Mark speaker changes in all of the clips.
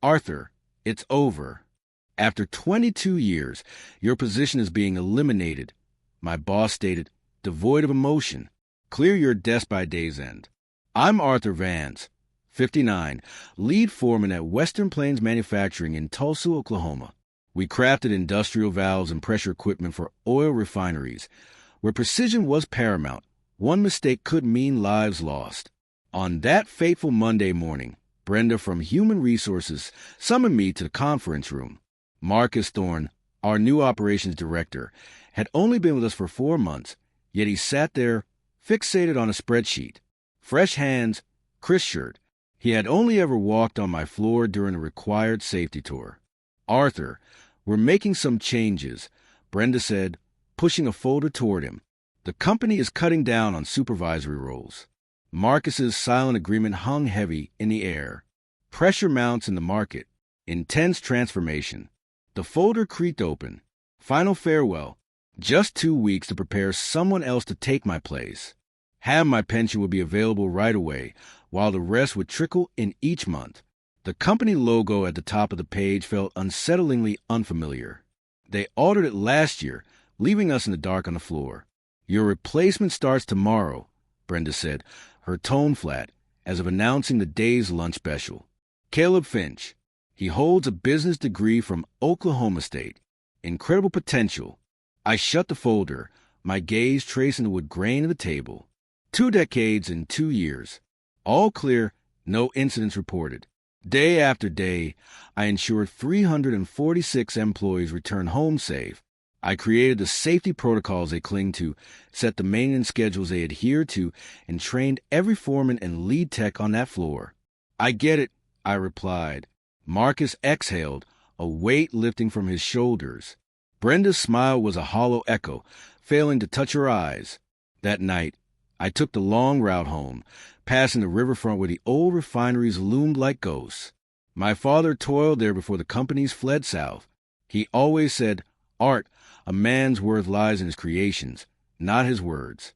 Speaker 1: "Arthur, it's over. After 22 years, your position is being eliminated," my boss stated, devoid of emotion. "Clear your desk by day's end." I'm Arthur Vance, 59, lead foreman at Western Plains Manufacturing in Tulsa, Oklahoma. We crafted industrial valves and pressure equipment for oil refineries, where precision was paramount. One mistake could mean lives lost. On that fateful Monday morning, Brenda from Human Resources summoned me to the conference room. Marcus Thorne, our new operations director, had only been with us for 4 months, yet he sat there, fixated on a spreadsheet. Fresh hands, crisp shirt. He had only ever walked on my floor during a required safety tour. "Arthur, we're making some changes," Brenda said, pushing a folder toward him. "The company is cutting down on supervisory roles." Marcus's silent agreement hung heavy in the air. Pressure mounts in the market. Intense transformation. The folder creaked open. Final farewell. Just 2 weeks to prepare someone else to take my place. Half my pension would be available right away, while the rest would trickle in each month. The company logo at the top of the page felt unsettlingly unfamiliar. They altered it last year, leaving us in the dark on the floor. "Your replacement starts tomorrow," Brenda said, her tone flat, as of announcing the day's lunch special. "Caleb Finch. He holds a business degree from Oklahoma State. Incredible potential." I shut the folder, my gaze tracing the wood grain of the table. 2 decades and 2 years. All clear, no incidents reported. Day after day, I ensured 346 employees return home safe. I created the safety protocols they cling to, set the maintenance schedules they adhere to, and trained every foreman and lead tech on that floor. "I get it," I replied. Marcus exhaled, a weight lifting from his shoulders. Brenda's smile was a hollow echo, failing to touch her eyes. That night, I took the long route home, passing the riverfront where the old refineries loomed like ghosts. My father toiled there before the companies fled south. He always said, "Art, a man's worth lies in his creations, not his words."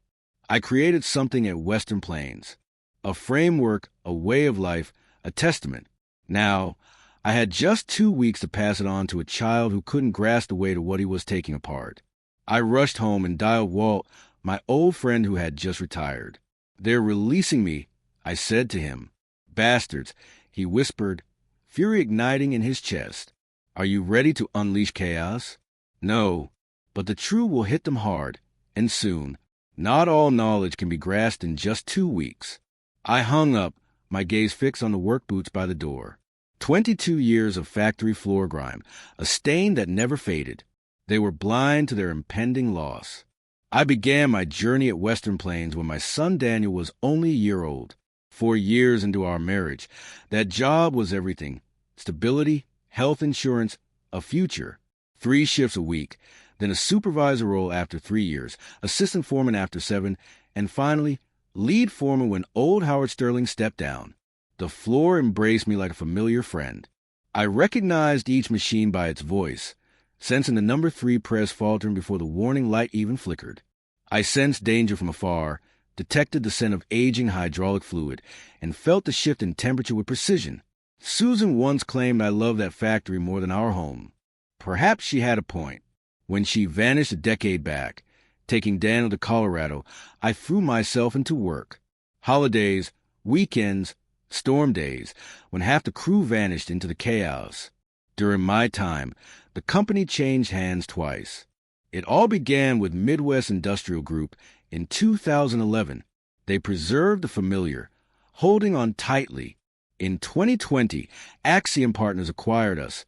Speaker 1: I created something at Western Plains. A framework, a way of life, a testament. Now, I had just 2 weeks to pass it on to a child who couldn't grasp the weight of what he was taking apart. I rushed home and dialed Walt, my old friend who had just retired. "They're releasing me," I said to him. "Bastards," he whispered, fury igniting in his chest. "Are you ready to unleash chaos?" "No, but the truth will hit them hard, and soon. Not all knowledge can be grasped in just 2 weeks." I hung up, my gaze fixed on the work boots by the door. 22 years of factory floor grime, a stain that never faded. They were blind to their impending loss. I began my journey at Western Plains when my son Daniel was only a year old. 4 years into our marriage, that job was everything. Stability, health insurance, a future. 3 shifts a week, then a supervisor role after 3 years, assistant foreman after 7, and finally, lead foreman when old Howard Sterling stepped down. The floor embraced me like a familiar friend. I recognized each machine by its voice, sensing the number 3 press faltering before the warning light even flickered. I sensed danger from afar, detected the scent of aging hydraulic fluid, and felt the shift in temperature with precision. Susan once claimed I loved that factory more than our home. Perhaps she had a point. When she vanished a decade back, taking Daniel to Colorado, I threw myself into work. Holidays, weekends, storm days, when half the crew vanished into the chaos. During my time, the company changed hands twice. It all began with Midwest Industrial Group in 2011. They preserved the familiar, holding on tightly. In 2020, Axiom Partners acquired us.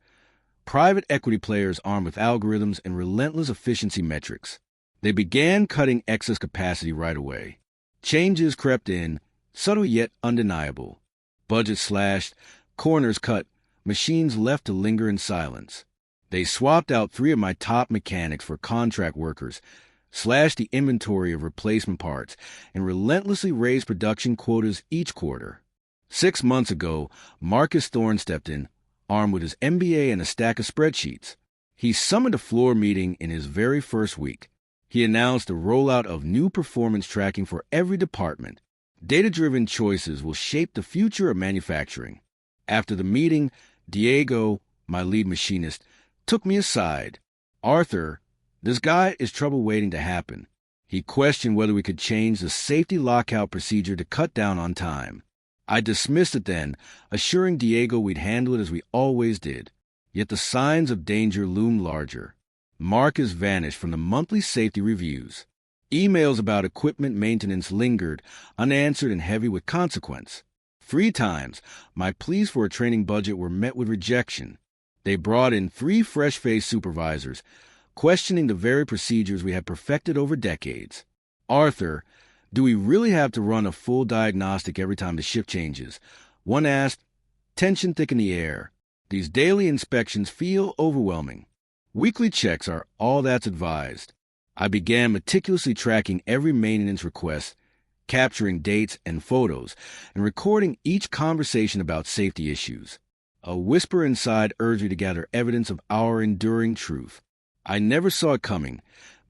Speaker 1: Private equity players armed with algorithms and relentless efficiency metrics. They began cutting excess capacity right away. Changes crept in, subtle yet undeniable. Budgets slashed, corners cut, machines left to linger in silence. They swapped out 3 of my top mechanics for contract workers, slashed the inventory of replacement parts, and relentlessly raised production quotas each quarter. 6 months ago, Marcus Thorne stepped in, armed with his MBA and a stack of spreadsheets. He summoned a floor meeting in his very first week. He announced the rollout of new performance tracking for every department. Data-driven choices will shape the future of manufacturing. After the meeting, Diego, my lead machinist, took me aside. "Arthur, this guy is trouble waiting to happen." He questioned whether we could change the safety lockout procedure to cut down on time. I dismissed it then, assuring Diego we'd handle it as we always did. Yet the signs of danger loomed larger. Marcus vanished from the monthly safety reviews. Emails about equipment maintenance lingered, unanswered and heavy with consequence. 3 times, my pleas for a training budget were met with rejection. They brought in 3 fresh-faced supervisors, questioning the very procedures we had perfected over decades. "Arthur, do we really have to run a full diagnostic every time the shift changes?" One asked. Tension thick in the air. These daily inspections feel overwhelming. Weekly checks are all that's advised. I began meticulously tracking every maintenance request, capturing dates and photos, and recording each conversation about safety issues. A whisper inside urged me to gather evidence of our enduring truth. I never saw it coming,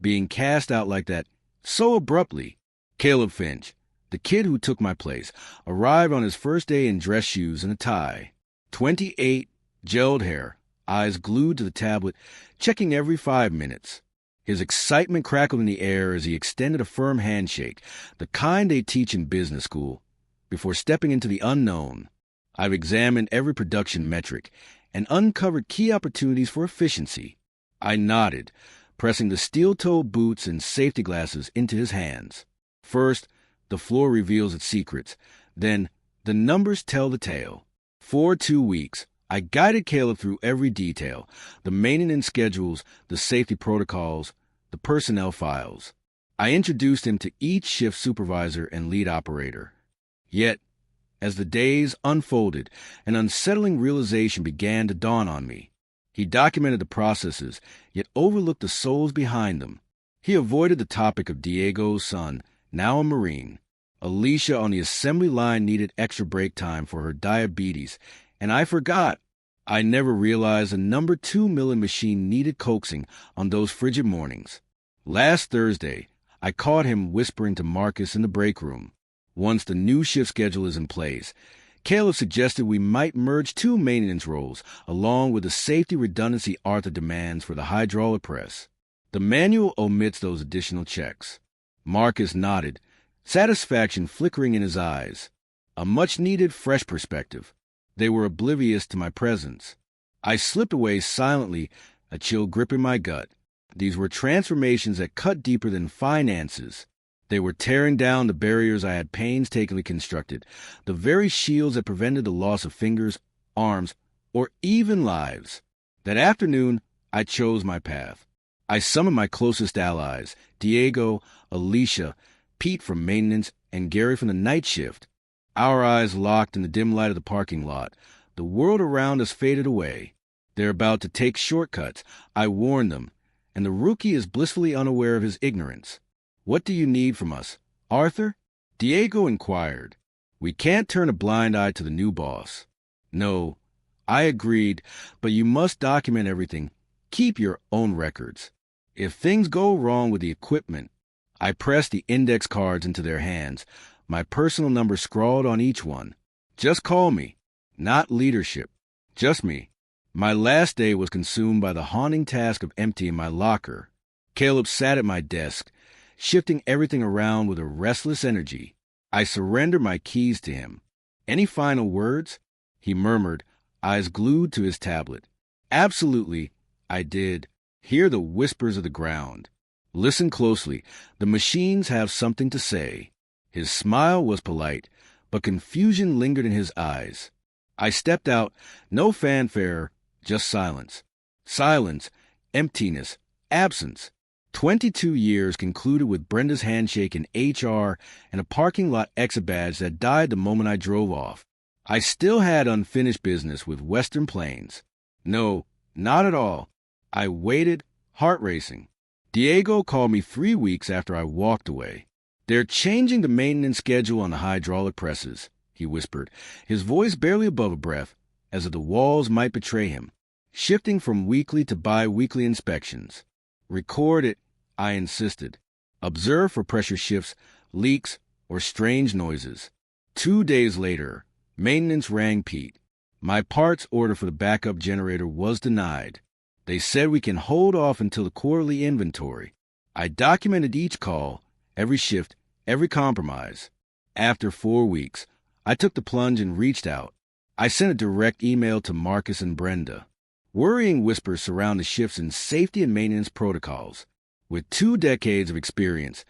Speaker 1: being cast out like that so abruptly. Caleb Finch, the kid who took my place, arrived on his first day in dress shoes and a tie. 28, gelled hair, eyes glued to the tablet, checking every 5 minutes. His excitement crackled in the air as he extended a firm handshake, the kind they teach in business school, before stepping into the unknown. I've examined every production metric and uncovered key opportunities for efficiency. I nodded, pressing the steel-toed boots and safety glasses into his hands. First, the floor reveals its secrets. Then, the numbers tell the tale. For 2 weeks, I guided Caleb through every detail, the maintenance schedules, the safety protocols, the personnel files. I introduced him to each shift supervisor and lead operator. Yet, as the days unfolded, an unsettling realization began to dawn on me. He documented the processes, yet overlooked the souls behind them. He avoided the topic of Diego's son, now a Marine. Alicia on the assembly line needed extra break time for her diabetes, and I forgot. I never realized the number 2 milling machine needed coaxing on those frigid mornings. Last Thursday, I caught him whispering to Marcus in the break room. Once the new shift schedule is in place, Caleb suggested we might merge 2 maintenance roles, along with the safety redundancy Arthur demands for the hydraulic press. The manual omits those additional checks. Marcus nodded, satisfaction flickering in his eyes. A much-needed fresh perspective. They were oblivious to my presence. I slipped away silently, a chill gripping my gut. These were transformations that cut deeper than finances. They were tearing down the barriers I had painstakingly constructed, the very shields that prevented the loss of fingers, arms, or even lives. That afternoon, I chose my path. I summoned my closest allies, Diego, Alicia, Pete from maintenance, and Gary from the night shift. Our eyes locked in the dim light of the parking lot. The world around us faded away. They're about to take shortcuts, I warned them, and the rookie is blissfully unaware of his ignorance. "What do you need from us, Arthur?" Diego inquired. "We can't turn a blind eye to the new boss." "No," I agreed, "but you must document everything. Keep your own records. If things go wrong with the equipment..." I pressed the index cards into their hands, my personal number scrawled on each one. "Just call me. Not leadership. Just me." My last day was consumed by the haunting task of emptying my locker. Caleb sat at my desk, shifting everything around with a restless energy. I surrendered my keys to him. "Any final words?" he murmured, eyes glued to his tablet. "Absolutely," I did. "Hear the whispers of the ground. Listen closely. The machines have something to say." His smile was polite, but confusion lingered in his eyes. I stepped out, no fanfare, just silence. Silence, emptiness, absence. 22 years concluded with Brenda's handshake in HR and a parking lot exit badge that died the moment I drove off. I still had unfinished business with Western Plains. No, not at all. I waited, heart racing. Diego called me 3 weeks after I walked away. "They're changing the maintenance schedule on the hydraulic presses," he whispered, his voice barely above a breath, as if the walls might betray him. "Shifting from weekly to bi-weekly inspections. Record it," I insisted. "Observe for pressure shifts, leaks, or strange noises." 2 days later, maintenance rang Pete. My parts order for the backup generator was denied. They said we can hold off until the quarterly inventory. I documented each call, every shift, every compromise. After 4 weeks, I took the plunge and reached out. I sent a direct email to Marcus and Brenda. Worrying whispers surround the shifts in safety and maintenance protocols. With 2 decades of experience,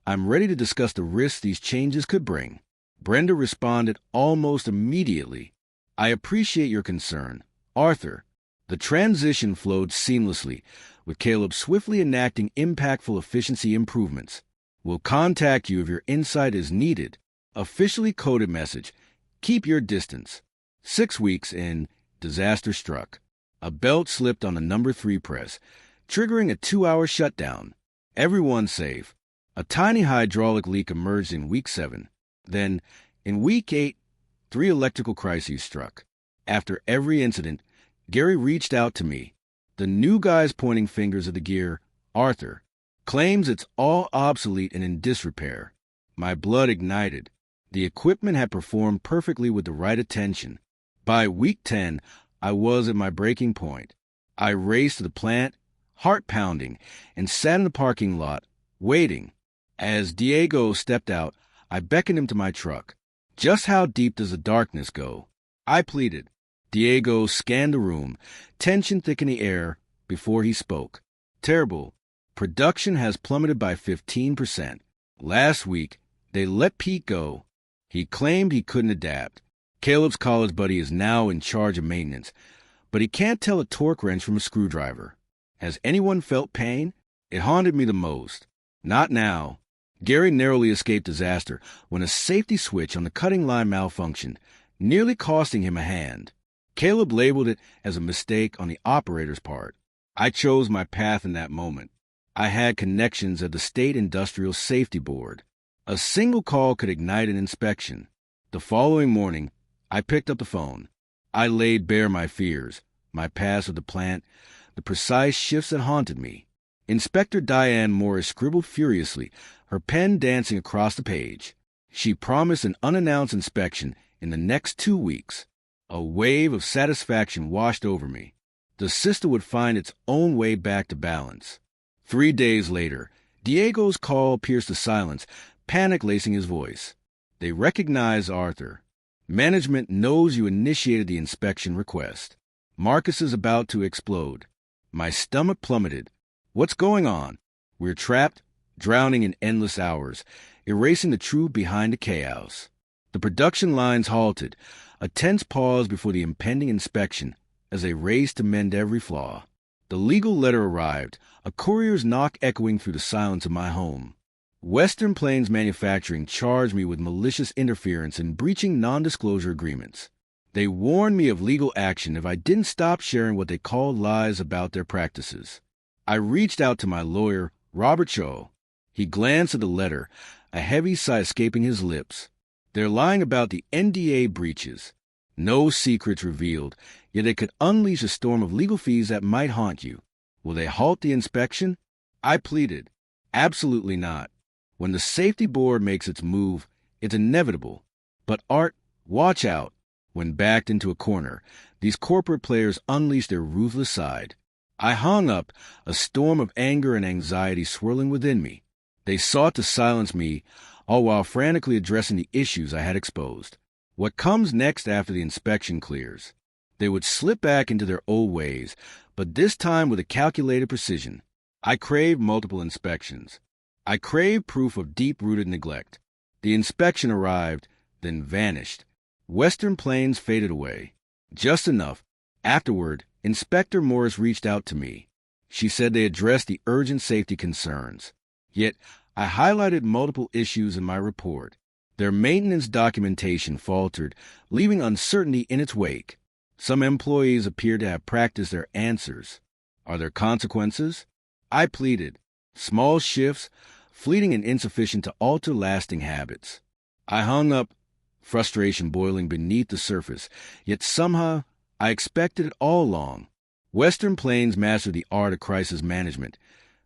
Speaker 1: I'm ready to discuss the risks these changes could bring. Brenda responded almost immediately. I appreciate your concern, Arthur. The transition flowed seamlessly, with Caleb swiftly enacting impactful efficiency improvements. We'll contact you if your insight is needed. Officially coded message. Keep your distance. 6 weeks in, disaster struck. A belt slipped on the number 3 press, triggering a 2-hour shutdown. Everyone safe. A tiny hydraulic leak emerged in week 7. Then, in week 8, 3 electrical crises struck. After every incident, Gary reached out to me. The new guy's pointing fingers at the gear, Arthur, claims it's all obsolete and in disrepair. My blood ignited. The equipment had performed perfectly with the right attention. By week 10, I was at my breaking point. I raced to the plant, heart pounding, and sat in the parking lot, waiting. As Diego stepped out, I beckoned him to my truck. Just how deep does the darkness go? I pleaded. Diego scanned the room, tension thick in the air, before he spoke. Terrible. Production has plummeted by 15%. Last week, they let Pete go. He claimed he couldn't adapt. Caleb's college buddy is now in charge of maintenance, but he can't tell a torque wrench from a screwdriver. Has anyone felt pain? It haunted me the most. Not now. Gary narrowly escaped disaster when a safety switch on the cutting line malfunctioned, nearly costing him a hand. Caleb labeled it as a mistake on the operator's part. I chose my path in that moment. I had connections at the State Industrial Safety Board. A single call could ignite an inspection. The following morning, I picked up the phone. I laid bare my fears, my past with the plant, the precise shifts that haunted me. Inspector Diane Morris scribbled furiously, her pen dancing across the page. She promised an unannounced inspection in the next 2 weeks. A wave of satisfaction washed over me. The system would find its own way back to balance. 3 days later, Diego's call pierced the silence, panic lacing his voice. They recognize Arthur. Management knows you initiated the inspection request. Marcus is about to explode. My stomach plummeted. What's going on? We're trapped, drowning in endless hours, erasing the truth behind the chaos. The production lines halted, a tense pause before the impending inspection as they raced to mend every flaw. The legal letter arrived, a courier's knock echoing through the silence of my home. Western Plains Manufacturing charged me with malicious interference and breaching non-disclosure agreements. They warned me of legal action if I didn't stop sharing what they called lies about their practices. I reached out to my lawyer, Robert Shaw. He glanced at the letter, a heavy sigh escaping his lips. They're lying about the NDA breaches. No secrets revealed, yet it could unleash a storm of legal fees that might haunt you. Will they halt the inspection? I pleaded. Absolutely not. When the safety board makes its move, it's inevitable. But Art, watch out. When backed into a corner, these corporate players unleash their ruthless side. I hung up, a storm of anger and anxiety swirling within me. They sought to silence me, all while frantically addressing the issues I had exposed. What comes next after the inspection clears? They would slip back into their old ways, but this time with a calculated precision. I craved multiple inspections. I craved proof of deep-rooted neglect. The inspection arrived, then vanished. Western Plains faded away. Just enough. Afterward, Inspector Morris reached out to me. She said they addressed the urgent safety concerns. Yet, I highlighted multiple issues in my report. Their maintenance documentation faltered, leaving uncertainty in its wake. Some employees appeared to have practiced their answers. Are there consequences? I pleaded. Small shifts, fleeting and insufficient to alter lasting habits. I hung up, frustration boiling beneath the surface, yet somehow I expected it all along. Western Plains mastered the art of crisis management,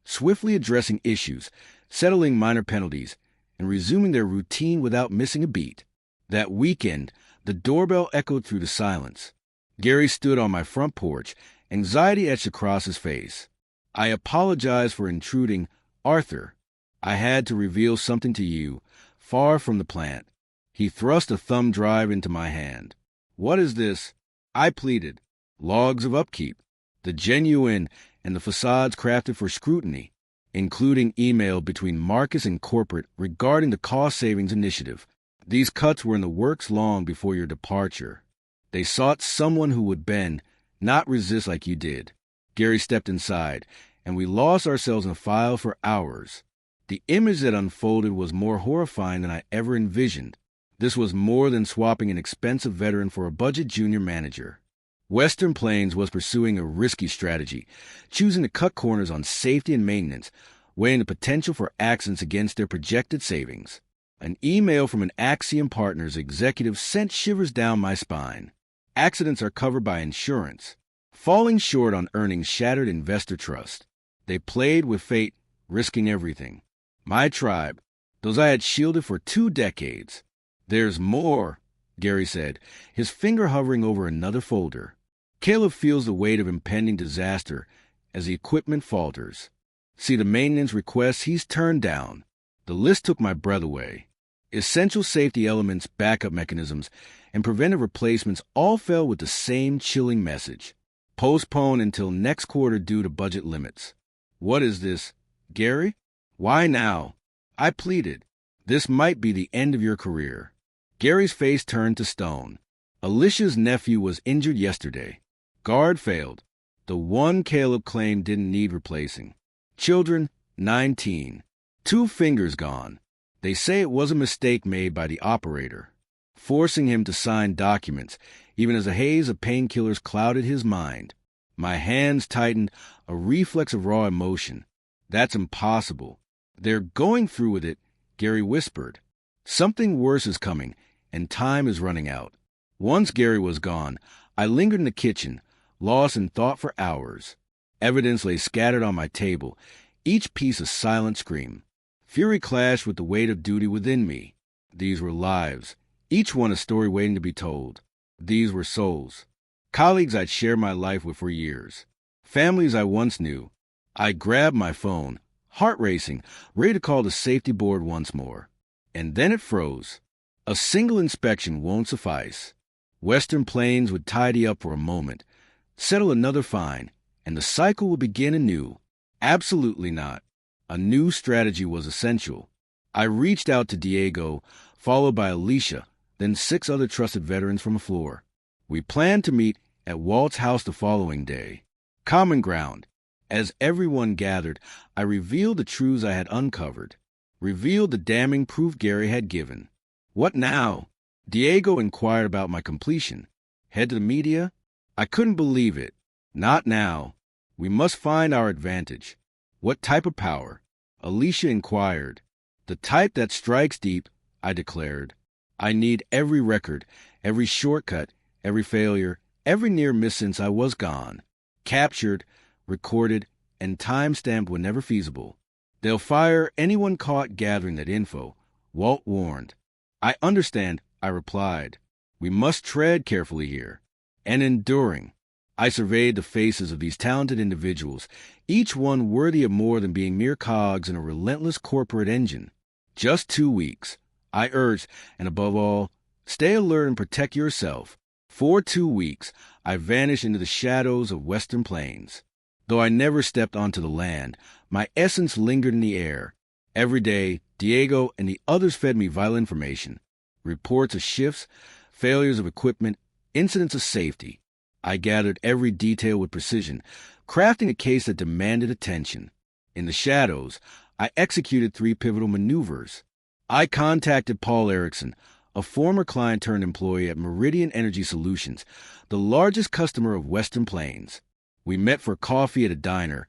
Speaker 1: swiftly addressing issues, settling minor penalties, and resuming their routine without missing a beat. That weekend, the doorbell echoed through the silence. Gary stood on my front porch, anxiety etched across his face. I apologize for intruding, Arthur. I had to reveal something to you, far from the plant. He thrust a thumb drive into my hand. What is this? I pleaded. Logs of upkeep. The genuine and the facades crafted for scrutiny, including email between Marcus and corporate regarding the cost savings initiative. These cuts were in the works long before your departure. They sought someone who would bend, not resist like you did. Gary stepped inside, and we lost ourselves in a file for hours. The image that unfolded was more horrifying than I ever envisioned. This was more than swapping an expensive veteran for a budget junior manager. Western Plains was pursuing a risky strategy, choosing to cut corners on safety and maintenance, weighing the potential for accidents against their projected savings. An email from an Axiom Partners executive sent shivers down my spine. Accidents are covered by insurance. Falling short on earnings shattered investor trust. They played with fate, risking everything. My tribe, those I had shielded for 2 decades. There's more, Gary said, his finger hovering over another folder. Caleb feels the weight of impending disaster as the equipment falters. See the maintenance requests he's turned down. The list took my breath away. Essential safety elements, backup mechanisms, and preventive replacements all fell with the same chilling message. Postpone until next quarter due to budget limits. What is this, Gary? Why now? I pleaded. This might be the end of your career. Gary's face turned to stone. Alicia's nephew was injured yesterday. Guard failed. The one Caleb claimed didn't need replacing. Children, 19. 2 fingers gone. They say it was a mistake made by the operator, forcing him to sign documents, even as a haze of painkillers clouded his mind. My hands tightened, a reflex of raw emotion. That's impossible. They're going through with it, Gary whispered. Something worse is coming, and time is running out. Once Gary was gone, I lingered in the kitchen, lost in thought for hours. Evidence lay scattered on my table, each piece a silent scream. Fury clashed with the weight of duty within me. These were lives, each one a story waiting to be told. These were souls, colleagues I'd shared my life with for years, families I once knew. I grabbed my phone, heart racing, ready to call the safety board once more. And then it froze. A single inspection won't suffice. Western Plains would tidy up for a moment, settle another fine, and the cycle would begin anew. Absolutely not. A new strategy was essential. I reached out to Diego, followed by Alicia, then 6 other trusted veterans from the floor. We planned to meet at Walt's house the following day. Common ground. As everyone gathered, I revealed the truths I had uncovered, revealed the damning proof Gary had given. What now? Diego inquired about my completion. Head to the media? I couldn't believe it. Not now. We must find our advantage. What type of power? Alicia inquired. The type that strikes deep, I declared. I need every record, every shortcut, every failure, every near miss since I was gone. Captured, recorded, and time-stamped whenever feasible. They'll fire anyone caught gathering that info, Walt warned. I understand, I replied. We must tread carefully here. And enduring. I surveyed the faces of these talented individuals, each one worthy of more than being mere cogs in a relentless corporate engine. Just 2 weeks. I urged, and above all, stay alert and protect yourself. For 2 weeks, I vanished into the shadows of Western Plains. Though I never stepped onto the land, my essence lingered in the air. Every day, Diego and the others fed me vital information. Reports of shifts, failures of equipment, incidents of safety. I gathered every detail with precision, crafting a case that demanded attention. In the shadows, I executed 3 pivotal maneuvers. I contacted Paul Erickson, a former client-turned-employee at Meridian Energy Solutions, the largest customer of Western Plains. We met for coffee at a diner,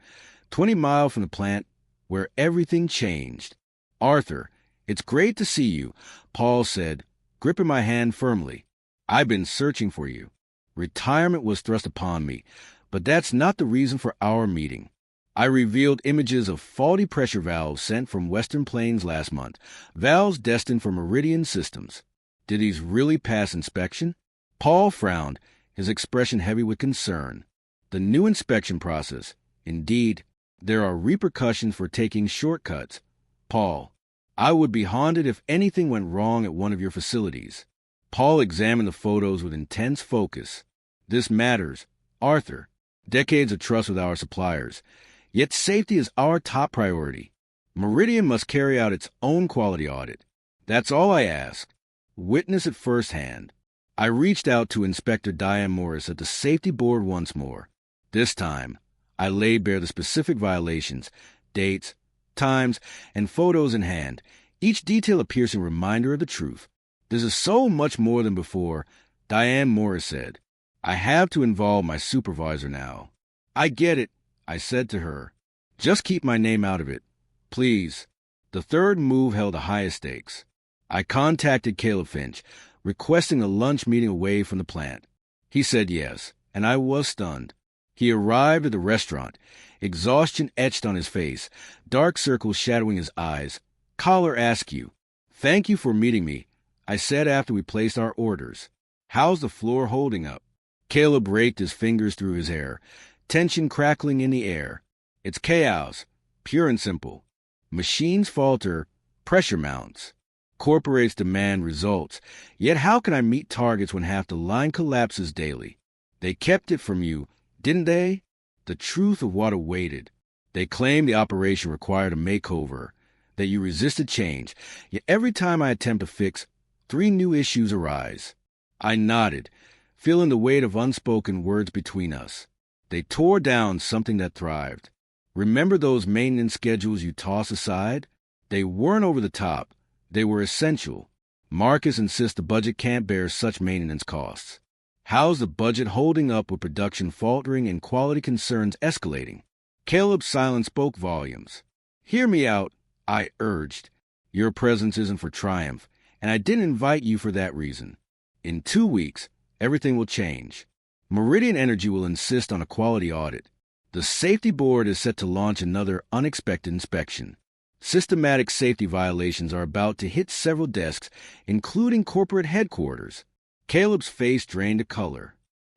Speaker 1: 20 miles from the plant, where everything changed. Arthur, it's great to see you, Paul said, gripping my hand firmly. I've been searching for you. Retirement was thrust upon me, but that's not the reason for our meeting. I revealed images of faulty pressure valves sent from Western Plains last month, valves destined for Meridian systems. Did these really pass inspection? Paul frowned, his expression heavy with concern. The new inspection process. Indeed, there are repercussions for taking shortcuts. Paul, I would be haunted if anything went wrong at one of your facilities. Paul examined the photos with intense focus. This matters, Arthur. Decades of trust with our suppliers. Yet safety is our top priority. Meridian must carry out its own quality audit. That's all I ask. Witness it firsthand. I reached out to Inspector Diane Morris at the Safety Board once more. This time, I laid bare the specific violations, dates, times, and photos in hand, each detail a piercing reminder of the truth. This is so much more than before, Diane Morris said. I have to involve my supervisor now. I get it, I said to her. Just keep my name out of it, please. The third move held the highest stakes. I contacted Caleb Finch, requesting a lunch meeting away from the plant. He said yes, and I was stunned. He arrived at the restaurant, exhaustion etched on his face, dark circles shadowing his eyes. Caller askew. Thank you for meeting me, I said after we placed our orders. How's the floor holding up? Caleb raked his fingers through his hair, tension crackling in the air. It's chaos, pure and simple. Machines falter, pressure mounts. Corporates demand results. Yet how can I meet targets when half the line collapses daily? They kept it from you, didn't they? The truth of what awaited. They claimed the operation required a makeover, that you resisted change. Yet every time I attempt a fix, 3 new issues arise. I nodded, feeling the weight of unspoken words between us. They tore down something that thrived. Remember those maintenance schedules you toss aside? They weren't over the top. They were essential. Marcus insists the budget can't bear such maintenance costs. How's the budget holding up with production faltering and quality concerns escalating? Caleb's silence spoke volumes. Hear me out, I urged. Your presence isn't for triumph, and I didn't invite you for that reason. In 2 weeks, everything will change. Meridian Energy will insist on a quality audit. The Safety Board is set to launch another unexpected inspection. Systematic safety violations are about to hit several desks, including corporate headquarters. Caleb's face drained to color.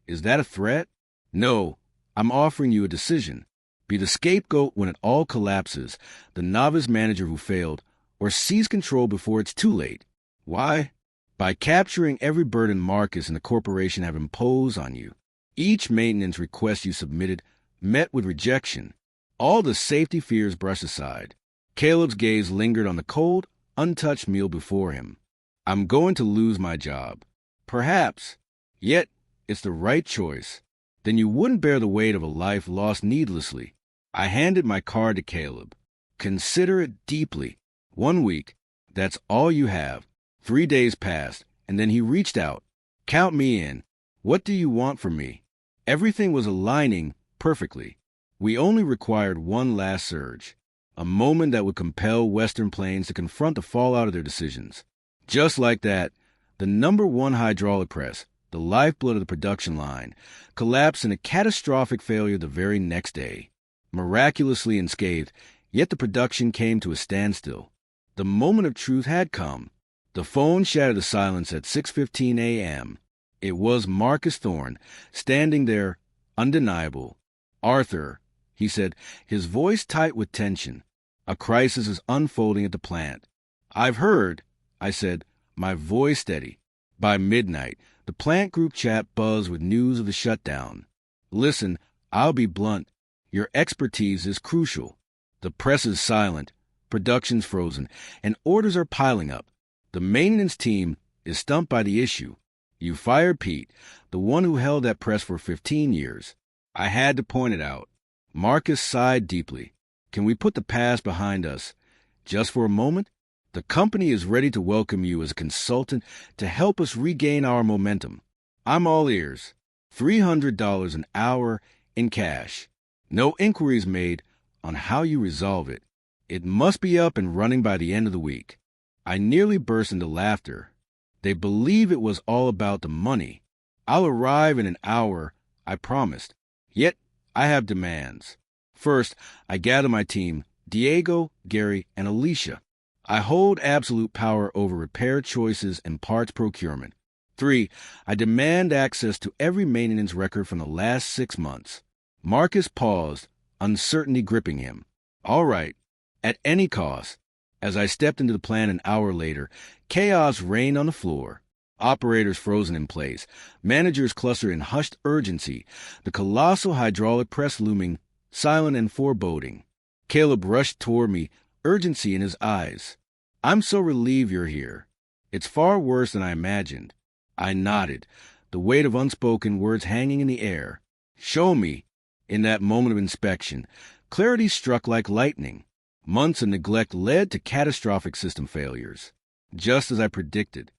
Speaker 1: Is that a threat? No, I'm offering you a decision. Be the scapegoat when it all collapses, the novice manager who failed, or seize control before it's too late. Why? By capturing every burden Marcus and the corporation have imposed on you. Each maintenance request you submitted met with rejection. All the safety fears brushed aside. Caleb's gaze lingered on the cold, untouched meal before him. I'm going to lose my job. Perhaps. Yet, it's the right choice. Then you wouldn't bear the weight of a life lost needlessly. I handed my card to Caleb. Consider it deeply. 1 week. That's all you have. 3 days passed, and then he reached out. Count me in. What do you want from me? Everything was aligning perfectly. We only required one last surge. A moment that would compel Western Plains to confront the fallout of their decisions. Just like that, the #1 hydraulic press, the lifeblood of the production line, collapsed in a catastrophic failure the very next day. Miraculously unscathed, yet the production came to a standstill. The moment of truth had come. The phone shattered the silence at 6:15 a.m. It was Marcus Thorne, standing there, undeniable. Arthur, he said, his voice tight with tension. A crisis is unfolding at the plant. I've heard, I said, my voice steady. By midnight, the plant group chat buzzed with news of the shutdown. Listen, I'll be blunt. Your expertise is crucial. The press is silent, production's frozen, and orders are piling up. The maintenance team is stumped by the issue. You fired Pete, the one who held that press for 15 years. I had to point it out. Marcus sighed deeply. Can we put the past behind us? Just for a moment? The company is ready to welcome you as a consultant to help us regain our momentum. I'm all ears. $300 an hour in cash. No inquiries made on how you resolve it. It must be up and running by the end of the week. I nearly burst into laughter. They believe it was all about the money. I'll arrive in an hour, I promised. Yet, I have demands. First, I gather my team, Diego, Gary, and Alicia. I hold absolute power over repair choices and parts procurement. 3. I demand access to every maintenance record from the last 6 months. Marcus paused, uncertainty gripping him. All right, at any cost. As I stepped into the plant an hour later, chaos reigned on the floor. Operators frozen in place, managers clustered in hushed urgency, the colossal hydraulic press looming, silent and foreboding. Caleb rushed toward me, urgency in his eyes. I'm so relieved you're here. It's far worse than I imagined. I nodded, the weight of unspoken words hanging in the air. Show me. In that moment of inspection, clarity struck like lightning. Months of neglect led to catastrophic system failures. Just as I predicted,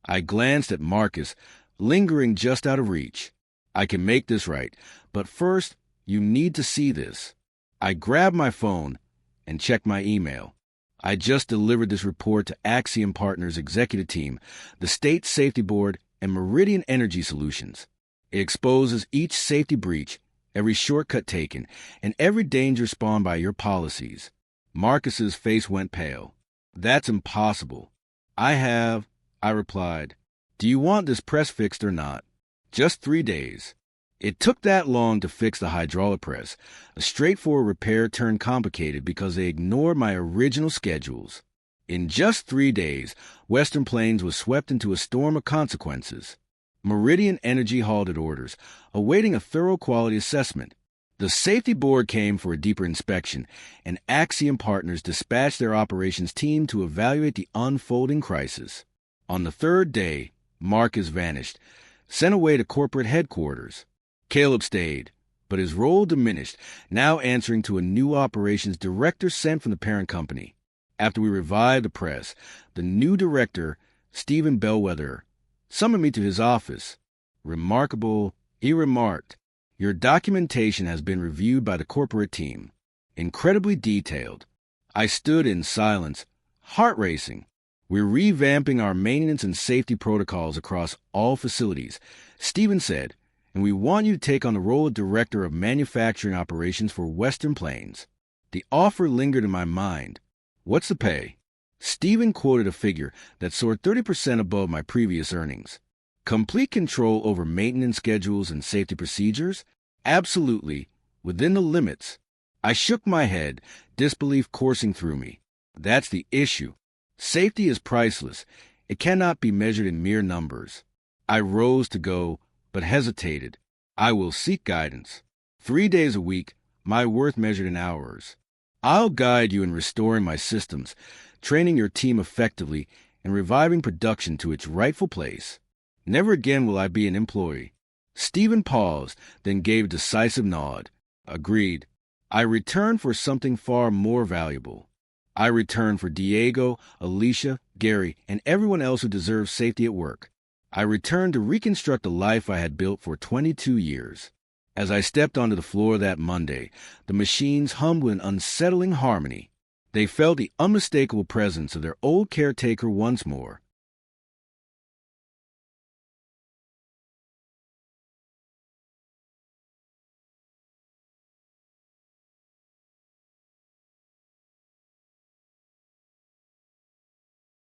Speaker 1: I glanced at Marcus, lingering just out of reach. I can make this right, but first, you need to see this. I grabbed my phone and checked my email. I just delivered this report to Axiom Partners' executive team, the State Safety Board, and Meridian Energy Solutions. It exposes each safety breach, every shortcut taken, and every danger spawned by your policies. Marcus's face went pale. That's impossible. I replied. Do you want this press fixed or not? Just 3 days. It took that long to fix the hydraulic press. A straightforward repair turned complicated because they ignored my original schedules. In just 3 days, Western Plains was swept into a storm of consequences. Meridian Energy halted orders, awaiting a thorough quality assessment. The safety board came for a deeper inspection, and Axiom Partners dispatched their operations team to evaluate the unfolding crisis. On the 3rd day, Marcus vanished, sent away to corporate headquarters. Caleb stayed, but his role diminished, now answering to a new operations director sent from the parent company. After we revived the press, the new director, Stephen Bellwether, summoned me to his office. Remarkable, he remarked, your documentation has been reviewed by the corporate team. Incredibly detailed. I stood in silence, heart racing. We're revamping our maintenance and safety protocols across all facilities, Stephen said, and we want you to take on the role of Director of Manufacturing Operations for Western Plains. The offer lingered in my mind. What's the pay? Stephen quoted a figure that soared 30% above my previous earnings. Complete control over maintenance schedules and safety procedures? Absolutely, within the limits. I shook my head, disbelief coursing through me. That's the issue. Safety is priceless. It cannot be measured in mere numbers. I rose to go, but hesitated. I will seek guidance. 3 days a week, my worth measured in hours. I'll guide you in restoring my systems, training your team effectively, and reviving production to its rightful place. Never again will I be an employee. Stephen paused, then gave a decisive nod. Agreed. I returned for something far more valuable. I returned for Diego, Alicia, Gary, and everyone else who deserves safety at work. I returned to reconstruct the life I had built for 22 years. As I stepped onto the floor that Monday, the machines hummed with an unsettling harmony. They felt the unmistakable presence of their old caretaker once more.